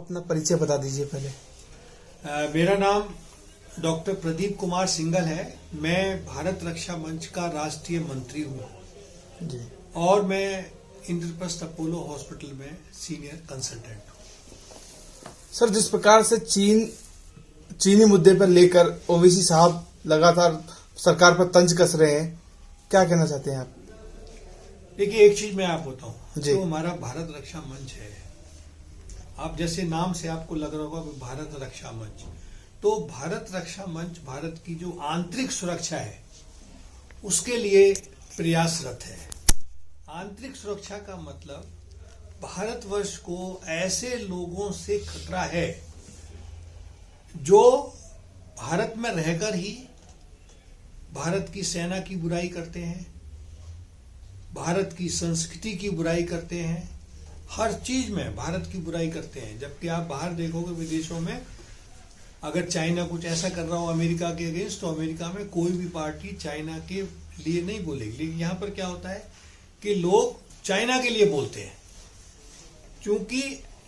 अपना परिचय बता दीजिए पहले। मेरा नाम डॉक्टर प्रदीप कुमार सिंघल है। मैं भारत रक्षा मंच का राष्ट्रीय मंत्री हूँ जी। और मैं इंद्रप्रस्थ अपोलो हॉस्पिटल में सीनियर कंसल्टेंट हूँ। सर, जिस प्रकार से चीनी मुद्दे पर लेकर ओवैसी साहब लगातार सरकार पर तंज कस रहे हैं, क्या कहना चाहते हैं आप? देखिए, एक चीज मैं आपको बताऊं, जी। तो हमारा भारत रक्षा मंच है। आप जैसे नाम से आपको लग रहा होगा भारत रक्षा मंच, तो भारत रक्षा मंच भारत की जो आंतरिक सुरक्षा है उसके लिए प्रयासरत है। आंतरिक सुरक्षा का मतलब भारतवर्ष को ऐसे लोगों से खतरा है जो भारत में रहकर ही भारत की सेना की बुराई करते हैं, भारत की संस्कृति की बुराई करते हैं, हर चीज में भारत की बुराई करते हैं। जबकि आप बाहर देखोगे विदेशों में, अगर चाइना कुछ ऐसा कर रहा हो अमेरिका के अगेंस्ट, तो अमेरिका में कोई भी पार्टी चाइना के लिए नहीं बोलेगी। लेकिन यहाँ पर क्या होता है कि लोग चाइना के लिए बोलते हैं, क्योंकि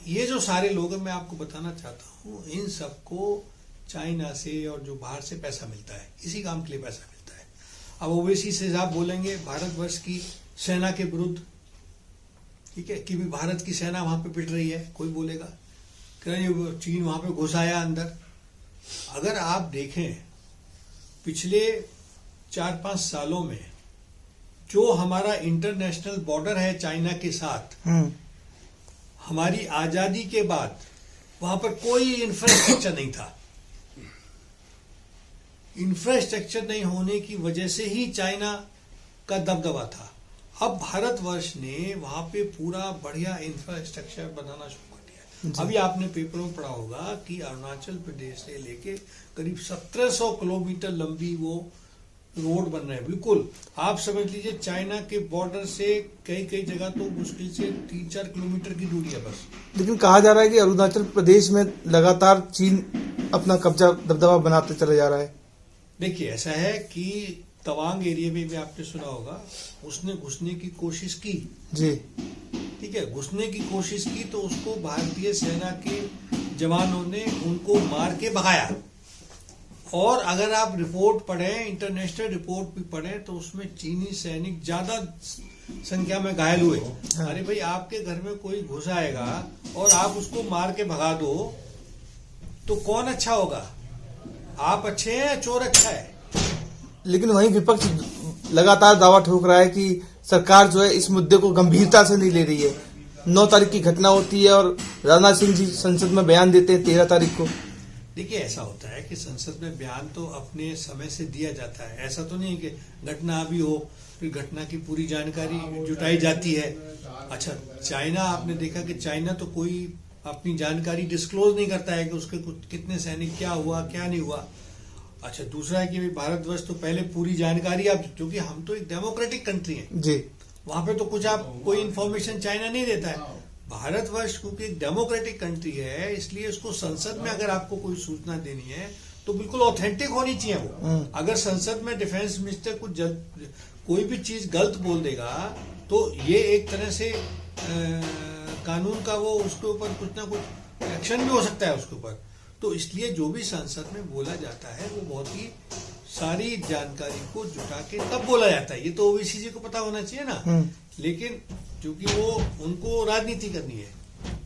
ये जो सारे लोग हैं, मैं आपको बताना चाहता हूँ, इन सबको चाइना से और जो बाहर से पैसा मिलता है, इसी काम के लिए पैसा मिलता है। अब ओवैसी से आप बोलेंगे भारतवर्ष की सेना के विरुद्ध, ठीक है, कि भी भारत की सेना वहां पे पिट रही है, कोई बोलेगा कि चीन वहां पे घुस आया अंदर। अगर आप देखें पिछले 4-5 सालों में जो हमारा इंटरनेशनल बॉर्डर है चाइना के साथ, हमारी आजादी के बाद वहां पर कोई इंफ्रास्ट्रक्चर नहीं था। इंफ्रास्ट्रक्चर नहीं होने की वजह से ही चाइना का दबदबा था। अब भारतवर्ष ने वहां पे पूरा बढ़िया इंफ्रास्ट्रक्चर बनाना शुरू कर दिया। अभी आपने पेपरों में पढ़ा होगा कि अरुणाचल प्रदेश से लेके करीब 1700 किलोमीटर लंबी वो रोड बन रहे हैं। बिल्कुल आप समझ लीजिए चाइना के बॉर्डर से कई जगह तो मुश्किल से 3-4 किलोमीटर की दूरी है बस। लेकिन कहा जा रहा है कि अरुणाचल प्रदेश में लगातार चीन अपना कब्जा दबदबा बनाते चले जा रहा है। देखिए, ऐसा है कि तवांग एरिया में भी आपने सुना होगा, उसने घुसने की कोशिश की जी, ठीक है, घुसने की कोशिश की तो उसको भारतीय सेना के जवानों ने उनको मार के भगाया। और अगर आप रिपोर्ट पढ़ें, इंटरनेशनल रिपोर्ट भी पढ़ें, तो उसमें चीनी सैनिक ज्यादा संख्या में घायल हुए। हाँ। अरे भाई, आपके घर में कोई घुस आएगा और आप उसको मार के भगा दो तो कौन अच्छा होगा? आप अच्छे हैं या चोर अच्छा है? लेकिन वहीं विपक्ष लगातार दावा ठोक रहा है कि सरकार जो है इस मुद्दे को गंभीरता से नहीं ले रही है। 9 तारीख की घटना होती है और राजनाथ सिंह जी संसद में बयान देते हैं 13 तारीख को। देखिए, ऐसा होता है कि संसद में बयान तो अपने समय से दिया जाता है। ऐसा तो नहीं है कि घटना अभी हो फिर घटना की पूरी जानकारी जुटाई जाती है। अच्छा, चाइना, आपने देखा कि चाइना तो कोई अपनी जानकारी डिस्क्लोज नहीं करता है कि उसके कितने सैनिक, क्या हुआ क्या नहीं हुआ। अच्छा, दूसरा है कि भारतवर्ष तो पहले पूरी जानकारी, आप क्योंकि हम तो एक डेमोक्रेटिक कंट्री है जी, वहां पे तो कुछ आप कोई इन्फॉर्मेशन चाइना नहीं देता है। भारतवर्ष क्योंकि एक डेमोक्रेटिक कंट्री है, इसलिए उसको संसद में अगर आपको कोई सूचना देनी है तो बिल्कुल ऑथेंटिक होनी चाहिए वो। अगर संसद में डिफेंस मिनिस्टर कुछ कोई भी चीज गलत बोल देगा तो ये एक तरह से कानून का वो उसके ऊपर कुछ ना कुछ एक्शन भी हो सकता है उसके ऊपर। तो इसलिए जो भी संसद में बोला जाता है वो बहुत ही सारी जानकारी को जुटा के तब बोला जाता है। ये तो ओवैसी जी को पता होना चाहिए ना। लेकिन क्योंकि वो उनको राजनीति करनी है,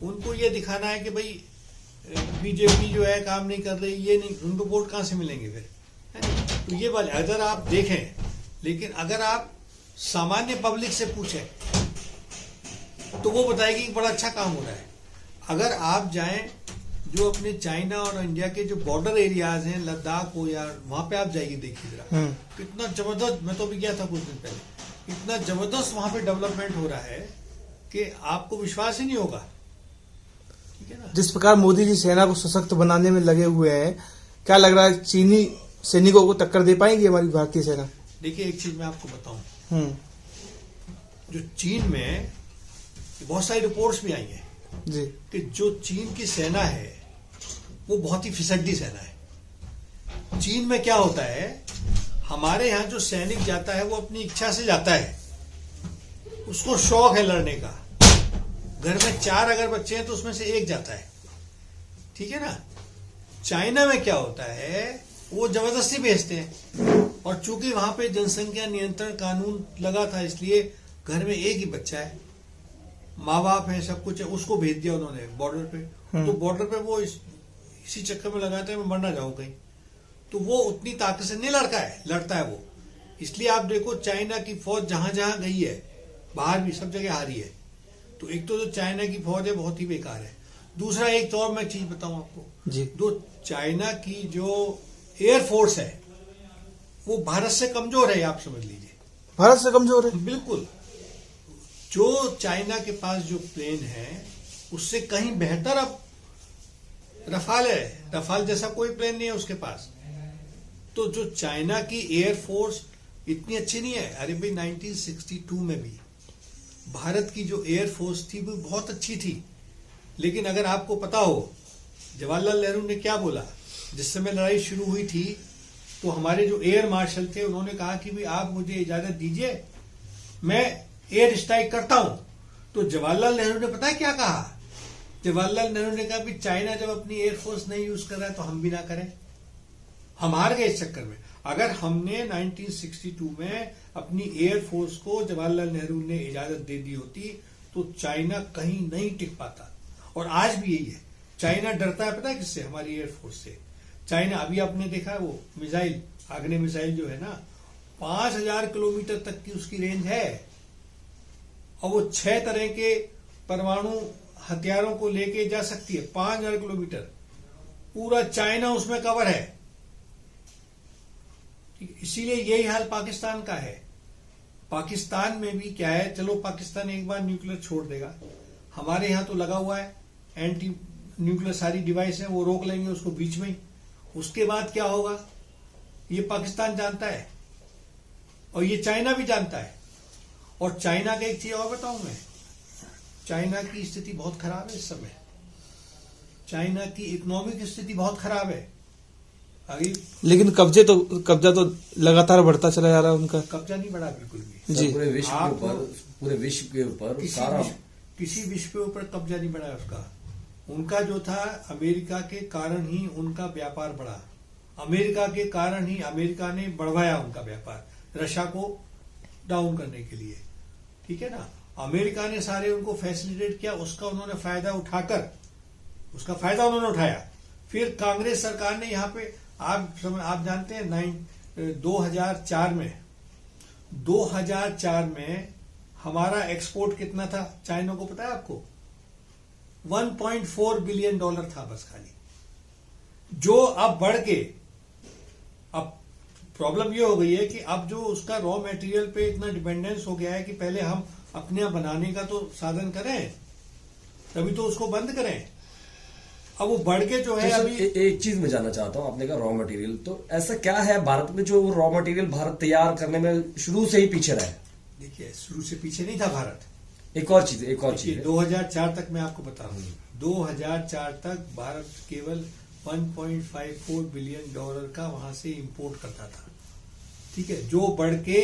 उनको ये दिखाना है कि भाई बीजेपी जो है काम नहीं कर रही, ये नहीं, उनको वोट कहां से मिलेंगे फिर, है? तो ये वाले अगर आप देखें, लेकिन अगर आप सामान्य पब्लिक से पूछें तो वो बताएगी कि बड़ा अच्छा काम हो रहा है। अगर आप जाएं जो अपने चाइना और इंडिया के जो बॉर्डर एरियाज हैं, लद्दाख हो या वहां पे आप जाइए, देखिए जरा कितना जबरदस्त, मैं तो अभी गया था कुछ दिन पहले, इतना जबरदस्त वहां पे डेवलपमेंट हो रहा है कि आपको विश्वास ही नहीं होगा। ठीक है ना? जिस प्रकार मोदी जी सेना को सशक्त बनाने में लगे हुए हैं, क्या लग रहा है चीनी सैनिकों को टक्कर दे पाएंगी हमारी भारतीय सेना? देखिए, एक चीज मैं आपको बताऊं, जो चीन में बहुत सारी रिपोर्ट्स भी आई हैं जी, कि जो चीन की सेना है वो बहुत ही फिसड्डी सेना है। चीन में क्या होता है, हमारे यहाँ जो सैनिक जाता है वो अपनी इच्छा से जाता है, उसको शौक है लड़ने का। घर में 4 अगर बच्चे हैं तो उसमें से 1 जाता है, ठीक है ना। चाइना में क्या होता है, वो जबरदस्ती भेजते हैं, और चूंकि वहां पे जनसंख्या नियंत्रण कानून लगा था, इसलिए घर में एक ही बच्चा है, माँ बाप है, सब कुछ है, उसको भेज दिया उन्होंने बॉर्डर पे। तो बॉर्डर पे वो इसी चक्कर में लगाते हैं मैं मर ना जाऊं कहीं, तो वो उतनी ताकत से नहीं लड़ता है वो। इसलिए आप देखो चाइना की फौज जहां जहां गई है, बाहर भी सब जगह हारी है। तो एक तो जो चाइना की फौज है बहुत ही बेकार है। दूसरा एक तो और मैं चीज बताऊं आपको जी। जो चाइना की जो एयरफोर्स है वो भारत से कमजोर है, आप समझ लीजिए। भारत से कमजोर है? बिल्कुल। जो चाइना के पास जो प्लेन है उससे कहीं बेहतर अब रफाल है, रफाल जैसा कोई प्लेन नहीं है उसके पास। तो जो चाइना की एयरफोर्स इतनी अच्छी नहीं है। अरे भाई 1962 में भी भारत की जो एयरफोर्स थी वो बहुत अच्छी थी, लेकिन अगर आपको पता हो जवाहरलाल नेहरू ने क्या बोला जिस समय लड़ाई शुरू हुई थी, तो हमारे जो एयर मार्शल थे उन्होंने कहा कि भाई आप मुझे इजाजत दीजिए, मैं एयर स्ट्राइक करता हूं। तो जवाहरलाल नेहरू ने पता है क्या कहा? जवाहरलाल नेहरू ने कहा कि चाइना जब अपनी एयरफोर्स नहीं यूज कर रहा है तो हम भी ना करें। हम हार गए इस चक्कर में। अगर हमने 1962 में अपनी एयरफोर्स को जवाहरलाल नेहरू ने इजाजत दे दी होती तो चाइना कहीं नहीं टिक पाता। और आज भी यही है, चाइना डरता है पता है किससे? हमारी एयरफोर्स से। चाइना अभी आपने देखा है वो मिसाइल, आग्नेय मिसाइल जो है ना, 5000 किलोमीटर तक की उसकी रेंज है, और वो 6 तरह के परमाणु हथियारों को लेके जा सकती है। 5000 किलोमीटर पूरा चाइना उसमें कवर है। इसीलिए यही हाल पाकिस्तान का है। पाकिस्तान में भी क्या है, चलो पाकिस्तान एक बार न्यूक्लियर छोड़ देगा, हमारे यहां तो लगा हुआ है एंटी न्यूक्लियर सारी डिवाइस है, वो रोक लेंगे उसको बीच में ही। उसके बाद क्या होगा ये पाकिस्तान जानता है और ये चाइना भी जानता है। और चाइना का एक चीज और बताऊं मैं, चाइना की स्थिति बहुत खराब है इस समय। चाइना की इकोनॉमिक स्थिति बहुत खराब है अभी। लेकिन कब्जा तो लगातार बढ़ता चला जा रहा है उनका। कब्जा नहीं बढ़ा बिल्कुल भी जी। पूरे विश्व के ऊपर सारा किसी विश्व के ऊपर कब्जा नहीं बढ़ा उसका। उनका जो था अमेरिका के कारण ही उनका व्यापार बढ़ा, अमेरिका के कारण ही अमेरिका ने बढ़वाया उनका व्यापार रशिया को डाउन करने के लिए, ठीक है ना। अमेरिका ने सारे उनको फैसिलिटेट किया, उसका उन्होंने फायदा उन्होंने उठाया। फिर कांग्रेस सरकार ने यहाँ पे आप जानते हैं 2004 में हमारा एक्सपोर्ट कितना था चाइना को पता है आपको? $1.4 बिलियन था बस खाली, जो अब बढ़ के अब प्रॉब्लम ये हो गई है कि अब जो उसका रॉ मटेरियल पे इतना डिपेंडेंस हो गया है कि पहले हम अपने यहाँ बनाने का तो साधन करें तभी तो उसको बंद करें। अब वो बढ़ के जो है अभी एक चीज मैं जानना चाहता हूँ आपने कहा रॉ मटेरियल, तो ऐसा क्या है भारत में जो रॉ मटेरियल भारत तैयार करने में शुरू से ही पीछे रहा है? देखिए शुरू से पीछे नहीं था भारत। एक और चीज 2004 तक मैं आपको बता रहा हूँ, 2004 तक भारत केवल $1.54 बिलियन का वहां से इंपोर्ट करता था, ठीक है, जो बढ़ के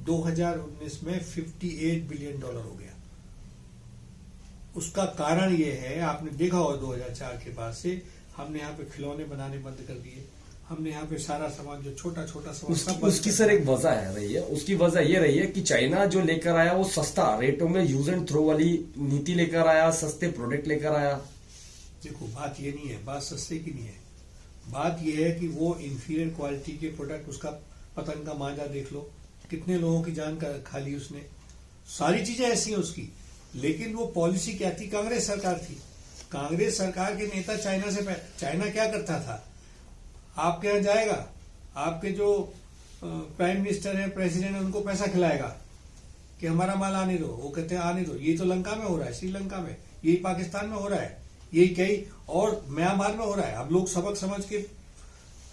2019 में $58 बिलियन हो गया। उसका कारण ये है, आपने देखा होगा 2004 के बाद से हमने यहाँ पे खिलौने बनाने बंद कर दिए, हमने यहाँ पे सारा सामान जो छोटा सामान उसकी सर एक वजह है रही है, उसकी वजह ये रही है कि चाइना जो लेकर आया वो सस्ता रेटों में यूज एंड थ्रो वाली नीति लेकर आया, सस्ते प्रोडक्ट लेकर आया। देखो बात ये नहीं है, बात सस्ते की नहीं है, बात ये है कि वो इंफीरियर क्वालिटी के प्रोडक्ट, उसका पतंग का मांझा देख लो, कितने लोगों की जान खा ली उसने, सारी चीजें ऐसी हैं उसकी। लेकिन वो पॉलिसी क्या थी? कांग्रेस सरकार थी, कांग्रेस सरकार के नेता चाइना क्या करता था, आपके यहाँ जाएगा, आपके जो प्राइम मिनिस्टर है, प्रेसिडेंट है, उनको पैसा खिलाएगा कि हमारा माल आने दो, वो कहते हैं आने दो। ये तो लंका में हो रहा है, श्रीलंका में, यही पाकिस्तान में हो रहा है, यही कई और म्यांमार में हो रहा है। अब लोग सबक समझ के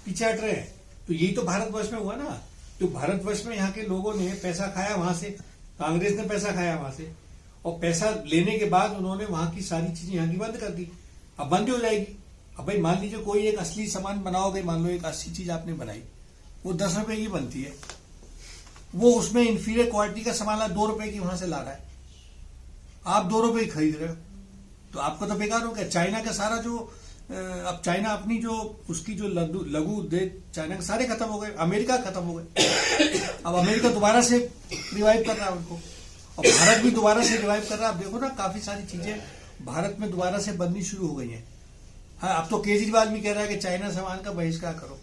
पीछे हट रहे हैं। तो यही तो भारतवर्ष में हुआ ना, जो भारतवर्ष में यहाँ के लोगों ने पैसा खाया, वहां से कांग्रेस ने पैसा खाया वहां से, और पैसा लेने के बाद उन्होंने वहां की सारी चीजें यहाँ की बंद कर दी। अब बंद हो जाएगी। अब भाई मान लीजिए कोई एक असली सामान बनाओगे, मान लो एक असली चीज आपने बनाई, वो 10 रुपए की बनती है, वो उसमें इंफीरियर क्वालिटी का सामान 2 रुपए की वहां से ला रहा है, आप 2 रुपए ही खरीद रहे हो, तो आपको तो बेकार हो गया। चाइना का सारा जो अब चाइना अपनी जो उसकी जो लघु उद्योग चाइना के सारे खत्म हो गए, अमेरिका खत्म हो गए। अब अमेरिका दोबारा से रिवाइव कर रहा है उनको, और भारत भी दोबारा से रिवाइव कर रहा है। अब देखो ना, काफी सारी चीजें भारत में दोबारा से बननी शुरू हो गई हैं। हाँ, अब तो केजरीवाल भी कह रहा है कि चाइना सामान का बहिष्कार करो।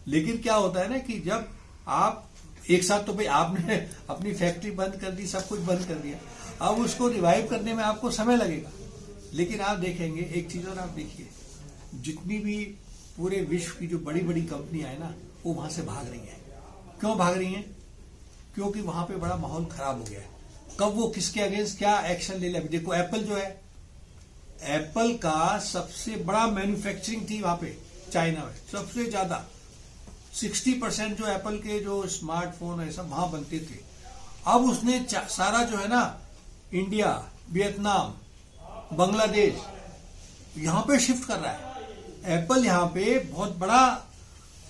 लेकिन क्या होता है ना कि जब आप एक साथ, तो भाई आपने अपनी फैक्ट्री बंद कर दी, सब कुछ बंद कर दिया, अब उसको रिवाइव करने में आपको समय लगेगा। लेकिन आप देखेंगे एक चीज और, आप देखिए जितनी भी पूरे विश्व की जो बड़ी बड़ी कंपनियां है ना, वो वहां से भाग रही हैं। क्यों भाग रही हैं? क्योंकि वहां पे बड़ा माहौल खराब हो गया है। कब वो किसके अगेंस्ट क्या एक्शन ले ले? अभी देखो एप्पल जो है, एप्पल का सबसे बड़ा मैन्युफैक्चरिंग थी वहां पे चाइना में, सबसे ज्यादा 60% जो एप्पल के जो स्मार्टफोन है सब वहां बनते थे। अब उसने सारा जो है ना, इंडिया, वियतनाम, बांग्लादेश, यहां पे शिफ्ट कर रहा है। एप्पल यहां पे बहुत बड़ा,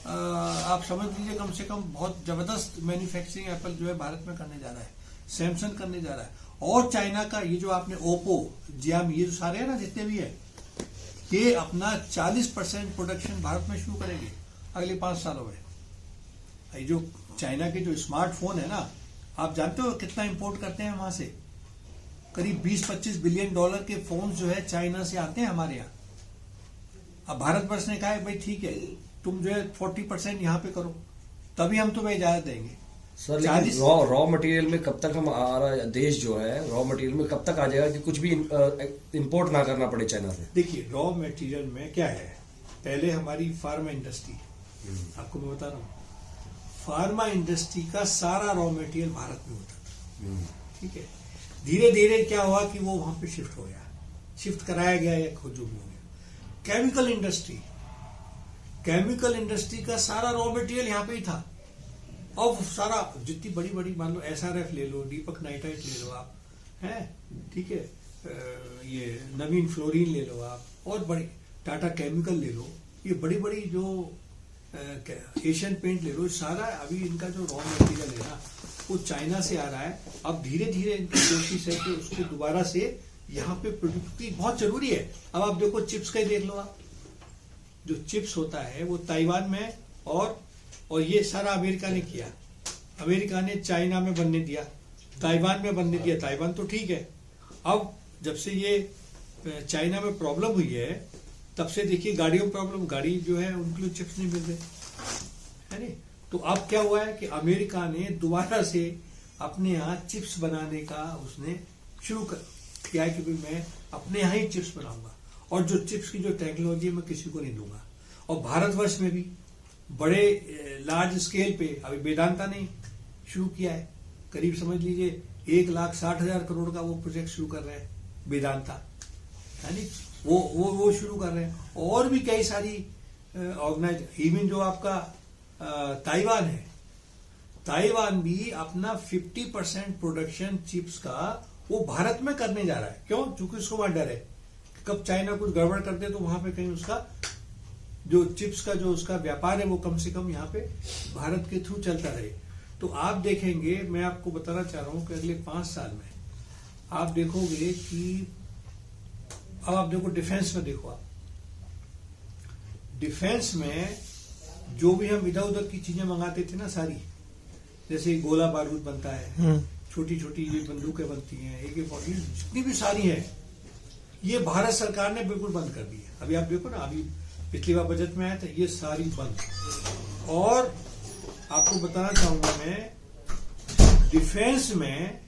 आप समझ लीजिए कम से कम बहुत जबरदस्त मैन्युफैक्चरिंग एप्पल जो है भारत में करने जा रहा है, सैमसंग करने जा रहा है। और चाइना का ये जो आपने ओप्पो, जियामी, ये जो सारे है ना जितने भी है, ये अपना 40% प्रोडक्शन भारत में शुरू करेंगे अगले 5 सालों में। ये जो चाइना के जो स्मार्टफोन है ना, आप जानते हो कितना इंपोर्ट करते हैं वहां से? करीब 20-25 बिलियन डॉलर के फोन जो है चाइना से आते हैं हमारे यहाँ। अब भारतवर्ष ने कहा है भाई ठीक है, तुम जो है 40% यहाँ पे करो, तभी हम तुम्हें इजाजत देंगे। सर लेकिन रॉ मटेरियल में कब तक हमारा देश जो है रॉ मटेरियल में कब तक आ जाएगा कि कुछ भी इंपोर्ट ना करना पड़े चाइना से? देखिए रॉ मटेरियल में क्या है, पहले हमारी फार्मा इंडस्ट्री, आपको मैं बता रहा हूँ, फार्मा इंडस्ट्री का सारा रॉ मटेरियल भारत में होता था। ठीक है, धीरे धीरे क्या हुआ कि वो वहां पे शिफ्ट हो गया, शिफ्ट कराया गया या खोजो भी हो गया। केमिकल इंडस्ट्री का सारा रॉ मटेरियल यहाँ पे ही था। अब सारा जितनी बड़ी बड़ी, मान लो SRF ले लो, दीपक नाइट्राइट ले लो आप, हैं, ठीक है, ये नवीन फ्लोरीन ले लो आप, और बड़ी टाटा केमिकल ले लो, ये बड़ी बड़ी जो एशियन पेंट ले लो, सारा अभी इनका जो रॉ मटेरियल है ना वो चाइना से आ रहा है। अब धीरे धीरे इनकी कोशिश है कि उसको दोबारा से यहाँ पे प्रोडक्ट बहुत जरूरी है। अब आप देखो चिप्स का ही देख लो आप, जो चिप्स होता है वो ताइवान में, और ये सारा अमेरिका ने किया। अमेरिका ने चाइना में बनने दिया, ताइवान में बनने दिया। ताइवान तो ठीक है, अब जब से ये चाइना में प्रॉब्लम हुई है तब से देखिए गाड़ियों में प्रॉब्लम, गाड़ी जो है उनके लिए चिप्स नहीं मिल रहे, है नहीं? तो अब क्या हुआ है कि अमेरिका ने दोबारा से अपने यहाँ चिप्स बनाने का उसने शुरू किया है कि भाई मैं अपने यहाँ ही चिप्स बनाऊंगा, और जो चिप्स की जो टेक्नोलॉजी है मैं किसी को नहीं दूंगा। और भारतवर्ष में भी बड़े लार्ज स्केल पे अभी वेदांता ने शुरू किया है, करीब समझ लीजिए 1,60,000 करोड़ का वो प्रोजेक्ट शुरू कर रहे हैं वेदांता, यानी वो शुरू कर रहे हैं। और भी कई सारी ऑर्गेनाइज, इवन जो आपका ताइवान है, ताइवान भी अपना 50% प्रोडक्शन चिप्स का वो भारत में करने जा रहा है। क्यों? क्योंकि उसको वहां डर है कि कब चाइना कुछ गड़बड़ करते तो वहां पे कहीं उसका जो चिप्स का जो उसका व्यापार है वो कम से कम यहाँ पे भारत के थ्रू चलता रहे। तो आप देखेंगे, मैं आपको बताना चाह रहा हूं कि अगले 5 साल में आप देखोगे कि, अब आप देखो डिफेंस में, देखो आप डिफेंस में जो भी हम इधर उधर की चीजें मंगाते थे ना सारी, जैसे गोला बारूद बनता है, छोटी छोटी ये बंदूकें बनती हैं, AK-47 जितनी भी सारी है, ये भारत सरकार ने बिल्कुल बंद कर दी है। अभी आप देखो ना, अभी पिछली बार बजट में आया था, ये सारी बंद। और आपको बताना चाहूंगा मैं, डिफेंस में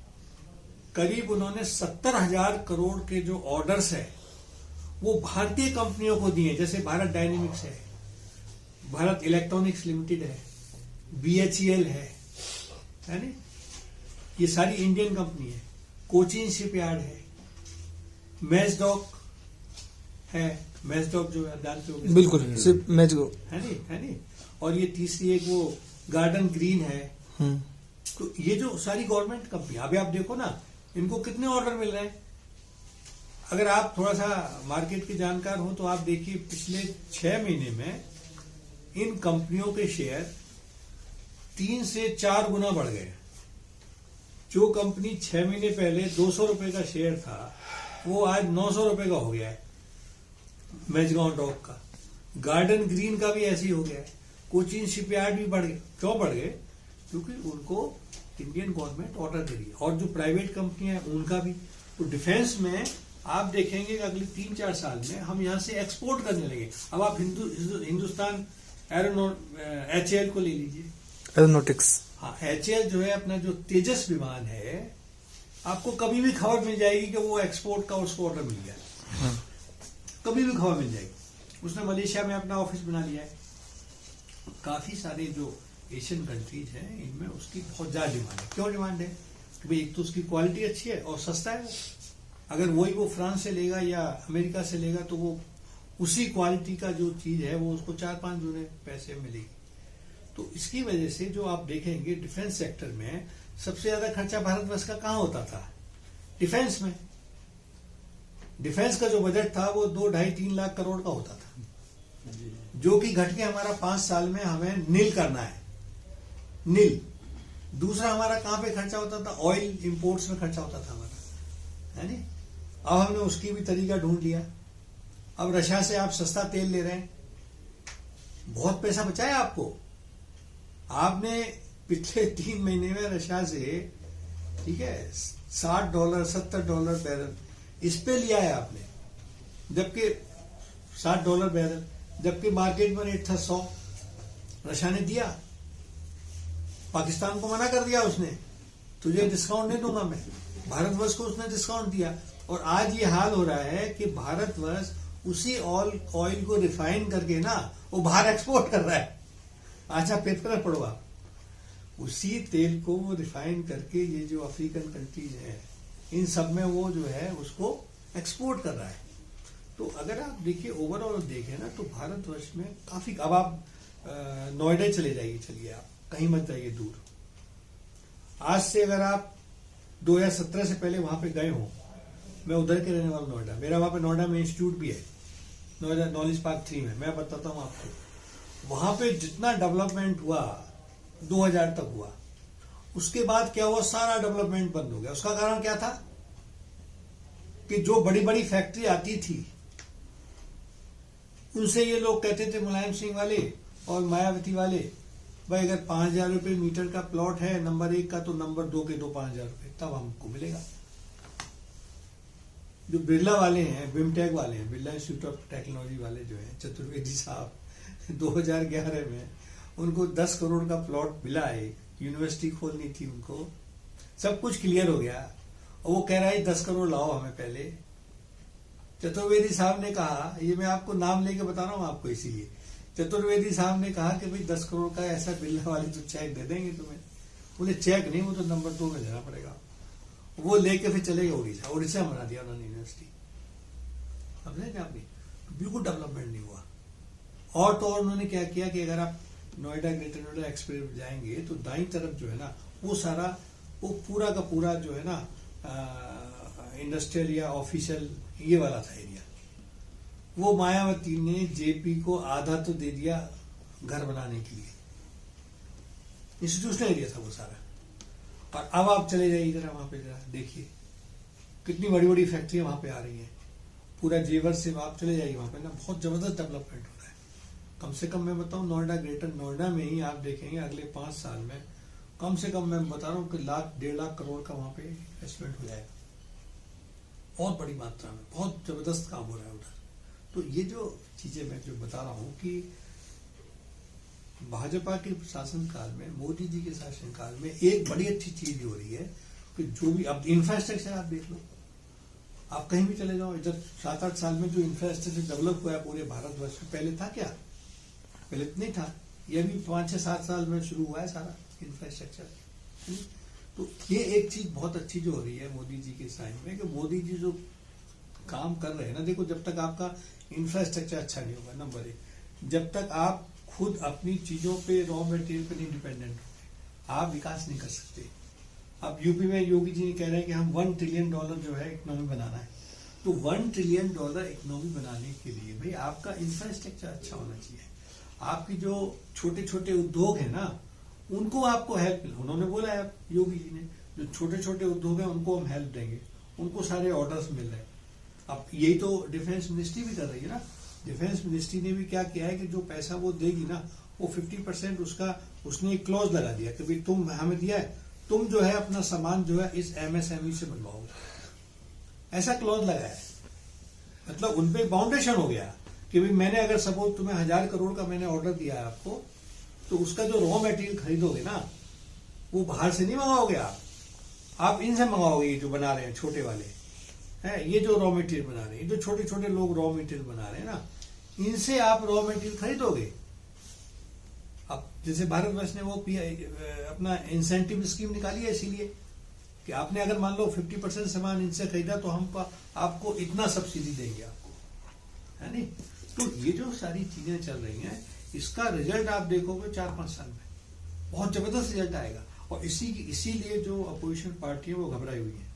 करीब उन्होंने 70,000 करोड़ के जो ऑर्डर्स है वो भारतीय कंपनियों को दिए, जैसे भारत डायनेमिक्स है, भारत इलेक्ट्रॉनिक्स लिमिटेड है, BHEL है नहीं? ये सारी इंडियन कंपनी है। कोचिन शिपयार्ड है, मैजडॉक है, मैजडॉक जो है जानते हो, बिल्कुल मैजडॉक है नहीं? और ये तीसरी एक वो गार्डन ग्रीन है। तो ये जो सारी गवर्नमेंट कंपनी, अभी आप देखो ना इनको कितने ऑर्डर मिल रहे हैं। अगर आप थोड़ा सा मार्केट के जानकार हो तो आप देखिए पिछले 6 महीने में इन कंपनियों के शेयर 3 से 4 गुना बढ़ गए। जो कंपनी 6 महीने पहले 200 रुपए का शेयर था वो आज 900 रुपए का हो गया है। मेजगांव डॉक का, गार्डन ग्रीन का भी ऐसे ही हो गया है। कोचीन शिपयार्ड भी बढ़ गए। क्यों बढ़ गए? क्योंकि उनको इंडियन गवर्नमेंट ऑर्डर दे रही है, और जो प्राइवेट कंपनियां हैं उनका भी। तो डिफेंस में आप देखेंगे कि अगले 3-4 साल में हम यहां से एक्सपोर्ट करने लगे। अब आप हिंदुस्तान HAL को ले लीजिए। एरोनॉटिक्स। हाँ, HAL जो है अपना जो तेजस विमान है, आपको कभी भी खबर मिल जाएगी कि वो एक्सपोर्ट का उसको ऑर्डर मिल गया। कभी भी खबर मिल जाएगी। उसने मलेशिया में अपना ऑफिस बना लिया है। काफी सारे जो एशियन कंट्रीज हैं इनमें उसकी बहुत ज्यादा डिमांड है। क्यों डिमांड है? कि भाई एक तो उसकी क्वालिटी अच्छी है और सस्ता है। अगर वही वो फ्रांस से लेगा या अमेरिका से लेगा तो वो उसी क्वालिटी का जो चीज है वो उसको 4-5 गुने पैसे में मिलेगी। तो इसकी वजह से जो आप देखेंगे डिफेंस सेक्टर में सबसे ज्यादा खर्चा भारतवर्ष का कहां होता था? डिफेंस में। डिफेंस का जो बजट था वो 2-2.5-3 लाख करोड़ का होता था, जो कि घट के हमारा 5 साल में हमें नील करना है। नील। दूसरा हमारा कहां पे खर्चा होता था? ऑयल इंपोर्ट्स में खर्चा होता था हमारा, है नी? अब हमने उसकी भी तरीका ढूंढ लिया। अब रशिया से आप सस्ता तेल ले रहे हैं, बहुत पैसा बचा है आपको। आपने पिछले 3 महीने में रशिया से, ठीक है, $60 $70 बैरल इस पे लिया है आपने, जबकि $60 बैरल, जबकि मार्केट में रेट था 100। रशिया ने दिया, पाकिस्तान को मना कर दिया उसने, तुझे डिस्काउंट नहीं दूंगा मैं। भारतवर्ष को उसने डिस्काउंट दिया, और आज ये हाल हो रहा है कि भारतवर्ष उसी ऑयल को रिफाइन करके ना वो बाहर एक्सपोर्ट कर रहा है। अच्छा, पेपर पढ़ो आप, उसी तेल को वो रिफाइन करके ये जो अफ्रीकन कंट्रीज हैं इन सब में वो जो है उसको एक्सपोर्ट कर रहा है। तो अगर आप देखिए ओवरऑल देखें ना तो भारतवर्ष में काफी, अब आप नोएडा चले जाइए, चलिए आप कहीं मत जाइए दूर। आज से अगर आप 2017 से पहले वहां पे गए हो, मैं उधर के रहने वाला नोएडा, मेरा वहां पे नोएडा में इंस्टीट्यूट भी है, नोएडा नॉलेज पार्क 3 में। मैं बताता हूँ आपको, वहां पे जितना डेवलपमेंट हुआ 2000 तक हुआ, उसके बाद क्या हुआ? सारा डेवलपमेंट बंद हो गया। उसका कारण क्या था? कि जो बड़ी बड़ी फैक्ट्री आती थी उनसे ये लोग कहते थे, मुलायम सिंह वाले और मायावती वाले, भाई अगर 5,000 रुपये मीटर का प्लॉट है नंबर 1 का, तो नंबर 2 के दो 5,000 रुपये, तब हमको मिलेगा। जो बिरला वाले हैं, विमटेक वाले हैं, बिरला इंस्टीट्यूट ऑफ टेक्नोलॉजी वाले जो हैं, चतुर्वेदी साहब, 2011 में उनको 10 करोड़ का प्लॉट मिला है। यूनिवर्सिटी खोलनी थी उनको, सब कुछ क्लियर हो गया, और वो कह रहा है 10 करोड़ लाओ हमें पहले। चतुर्वेदी साहब ने कहा, ये मैं आपको नाम लेके बता रहा हूं आपको इसीलिए, चतुर्वेदी साहब ने कहा कि भाई 10 करोड़ का ऐसा बिरला वाले तो चेक दे देंगे तुम्हें। बोले चेक नहीं, वो तो नंबर 2 में देना पड़ेगा। वो लेके फिर चले गए उड़ीसा। उड़ीसा बना दिया उन्होंने यूनिवर्सिटी। समझे क्या आपने? बिल्कुल डेवलपमेंट नहीं हुआ। और तो और उन्होंने क्या किया कि अगर आप नोएडा, ग्रेटर नोएडा एक्सप्रेस जाएंगे तो दाईं तरफ जो है ना वो सारा, वो पूरा का पूरा जो है ना इंडस्ट्रियल या ऑफिशियल ये वाला था एरिया। वो मायावती ने जेपी को आधा तो दे दिया घर बनाने के लिए, इंस्टीट्यूशनल एरिया था वो सारा। और अब आप चले जाइए जरा वहां पे, जरा देखिए कितनी बड़ी बड़ी फैक्ट्रियां वहां पे आ रही हैं। पूरा जेवर से आप चले जाइए वहां पे ना, बहुत जबरदस्त डेवलपमेंट हो रहा है। कम से कम मैं बताऊं, नोएडा, ग्रेटर नोएडा में ही आप देखेंगे अगले 5 साल में कम से कम मैं बता रहा हूं कि 1.5 लाख करोड़ का वहां पे इन्वेस्टमेंट हो जाएगा। बहुत बड़ी मात्रा में, बहुत जबरदस्त काम हो रहा है उधर। तो ये जो चीजें मैं जो बता रहा हूं कि भाजपा के शासनकाल में, मोदी जी के शासनकाल में एक बड़ी अच्छी चीज हो रही है कि जो भी, अब इंफ्रास्ट्रक्चर आप देख लो, आप कहीं भी चले जाओ, इधर 7-8 साल में जो इंफ्रास्ट्रक्चर डेवलप हुआ है पूरे भारतवर्ष में, पहले था क्या? पहले तो नहीं था। ये भी 5-6-7 साल में शुरू हुआ है सारा इंफ्रास्ट्रक्चर। तो ये एक चीज बहुत अच्छी जो हो रही है मोदी जी के टाइम में, कि मोदी जी जो काम कर रहे हैं ना, देखो जब तक आपका इंफ्रास्ट्रक्चर अच्छा नहीं होगा, नंबर 1, जब तक आप खुद अपनी चीजों पे, रॉ मटेरियल पे नहीं डिपेंडेंट होंगे, आप विकास नहीं कर सकते। अब यूपी में योगी जी ने कह रहे हैं कि हम $1 ट्रिलियन जो है इकोनॉमी बनाना है। तो $1 ट्रिलियन इकोनॉमी बनाने के लिए भाई आपका इंफ्रास्ट्रक्चर अच्छा होना चाहिए। आपकी जो छोटे छोटे उद्योग है ना, उनको आपको हेल्प, उन्होंने बोला है योगी जी ने, जो छोटे छोटे उद्योग है उनको हम हेल्प देंगे, उनको सारे ऑर्डर्स मिल रहे हैं। अब यही तो डिफेंस मिनिस्ट्री भी कर रही है ना, डिफेंस मिनिस्ट्री ने भी क्या किया है कि जो पैसा वो देगी ना, वो 50% उसका उसने एक क्लॉज लगा दिया कि भाई तुम हमें दिया है, तुम जो है अपना सामान जो है इस MSME से बनवाओगे, ऐसा क्लॉज लगाया है। मतलब उनपे बाउंडेशन हो गया कि भाई मैंने अगर सपोज तुम्हें 1000 करोड़ का मैंने ऑर्डर दिया है आपको, तो उसका जो रॉ मटेरियल खरीदोगे ना, वो बाहर से नहीं मंगाओगे आप इनसे मंगाओगे। ये जो बना रहे हैं छोटे वाले हैं, ये जो रॉ मटेरियल बना रहे हैं, जो छोटे छोटे लोग रॉ मटेरियल बना रहे हैं ना, इनसे आप रॉ मटेरियल खरीदोगे। अब जैसे भारतवर्ष ने वो अपना इंसेंटिव स्कीम निकाली है, इसीलिए कि आपने अगर मान लो 50% सामान इनसे खरीदा तो हम आपको इतना सब्सिडी देंगे आपको, है नहीं। तो ये जो सारी चीजें चल रही हैं, इसका रिजल्ट आप देखोगे 4-5 साल में बहुत जबरदस्त रिजल्ट आएगा। और इसीलिए जो अपोजिशन पार्टी है वो घबराई हुई है,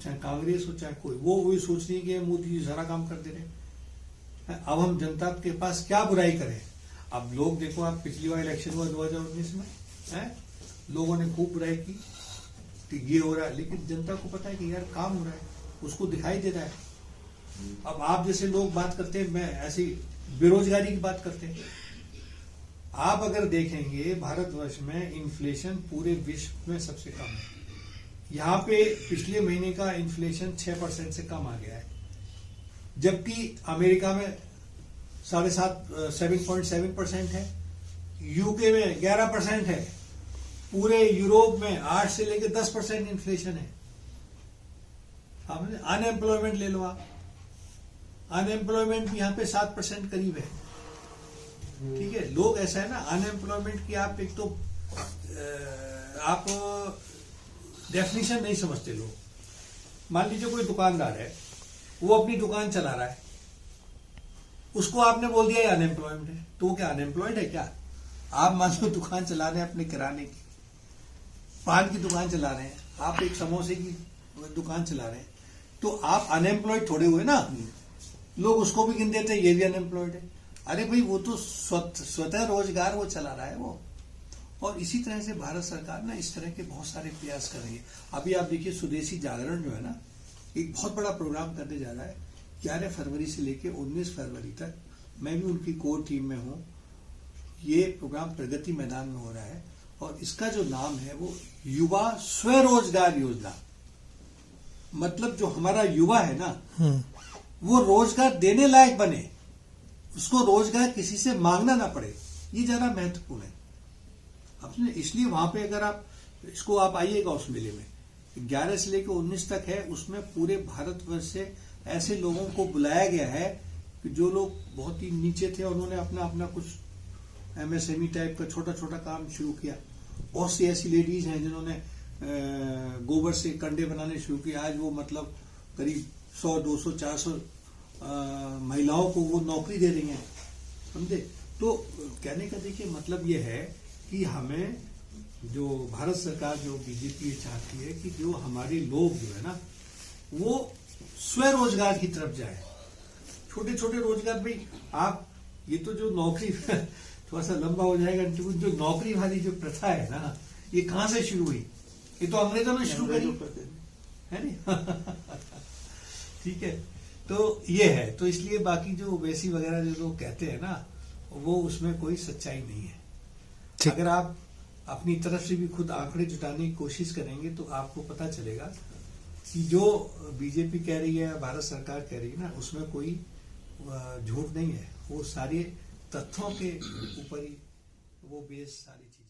चाहे कांग्रेस हो चाहे कोई, वो वही सोच रही है कि मोदी जी सारा काम कर दे रहे हैं, अब हम जनता के पास क्या बुराई करें। अब लोग देखो, आप पिछली बार इलेक्शन हुआ 2019 में है, लोगों ने खूब बुराई की कि ये हो रहा है, लेकिन जनता को पता है कि यार काम हो रहा है, उसको दिखाई दे रहा है। अब आप जैसे लोग बात करते हैं, मैं ऐसी बेरोजगारी की बात करते हैं। आप अगर देखेंगे भारतवर्ष में इन्फ्लेशन पूरे विश्व में सबसे कम है। यहाँ पे पिछले महीने का इन्फ्लेशन 6% से कम आ गया है, जबकि अमेरिका में 7.7% है, यूके में 11% है, पूरे यूरोप में 8 से लेकर 10% इन्फ्लेशन है। आपने अनएम्प्लॉयमेंट ले लो, आप अनएम्प्लॉयमेंट भी यहाँ पे 7% करीब है। ठीक है, लोग ऐसा है ना, अनएम्प्लॉयमेंट की आप एक तो आप डेफिनेशन नहीं समझते लोग। मान लीजिए कोई दुकानदार है, वो अपनी दुकान चला रहा है, उसको आपने बोल दिया अनएम्प्लॉयमेंट है, तो वो क्या अनएम्प्लॉयड है क्या? आप मान लो दुकान चला रहे हैं अपने किराने की, पान की दुकान चला रहे हैं, आप एक समोसे की दुकान चला रहे हैं, तो आप अनएम्प्लॉयड थोड़े हुए ना। लोग उसको भी गिन देते हैं ये भी अनएम्प्लॉयड है। अरे भाई, वो तो स्वतः रोजगार वो चला रहा है वो। और इसी तरह से भारत सरकार ना इस तरह के बहुत सारे प्रयास कर रही है। अभी आप देखिए, स्वदेशी जागरण जो है ना, एक बहुत बड़ा प्रोग्राम करने जा रहा है 11 फरवरी से लेकर 19 फरवरी तक। मैं भी उनकी कोर टीम में हूँ। ये प्रोग्राम प्रगति मैदान में हो रहा है और इसका जो नाम है वो युवा स्वरोजगार योजना। मतलब जो हमारा युवा है ना, वो रोजगार देने लायक बने, उसको रोजगार किसी से मांगना ना पड़े, ये ज्यादा महत्वपूर्ण है। आपने इसलिए वहां पे अगर आप इसको आप आइएगा उस मेले में, 11 से लेकर 19 तक है, उसमें पूरे भारतवर्ष से ऐसे लोगों को बुलाया गया है कि जो लोग बहुत ही नीचे थे, उन्होंने अपना अपना कुछ MSME टाइप का छोटा छोटा काम शुरू किया। बहुत सी ऐसी लेडीज हैं जिन्होंने गोबर से कंडे बनाने शुरू किए। आज वो मतलब करीब 100, 200, 400 महिलाओं को वो नौकरी दे रही हैं, समझे। तो कहने का देखिए मतलब ये है कि हमें जो भारत सरकार जो बीजेपी चाहती है कि जो हमारे लोग जो है ना, वो स्वरोजगार की तरफ जाए। छोटे छोटे रोजगार भाई, आप ये तो जो नौकरी थोड़ा सा लंबा हो जाएगा, जो नौकरी वाली जो प्रथा है ना, ये कहां से शुरू हुई? ये तो अंग्रेजों ने शुरू करी है नहीं। ठीक है, तो ये है। तो इसलिए बाकी जो ओवैसी वगैरह जो लोग कहते हैं ना, वो उसमें कोई सच्चाई नहीं है। अगर आप अपनी तरफ से भी खुद आंकड़े जुटाने की कोशिश करेंगे तो आपको पता चलेगा कि जो बीजेपी कह रही है, भारत सरकार कह रही है ना, उसमें कोई झूठ नहीं है। वो सारे तथ्यों के ऊपर ही वो बेस सारी चीजें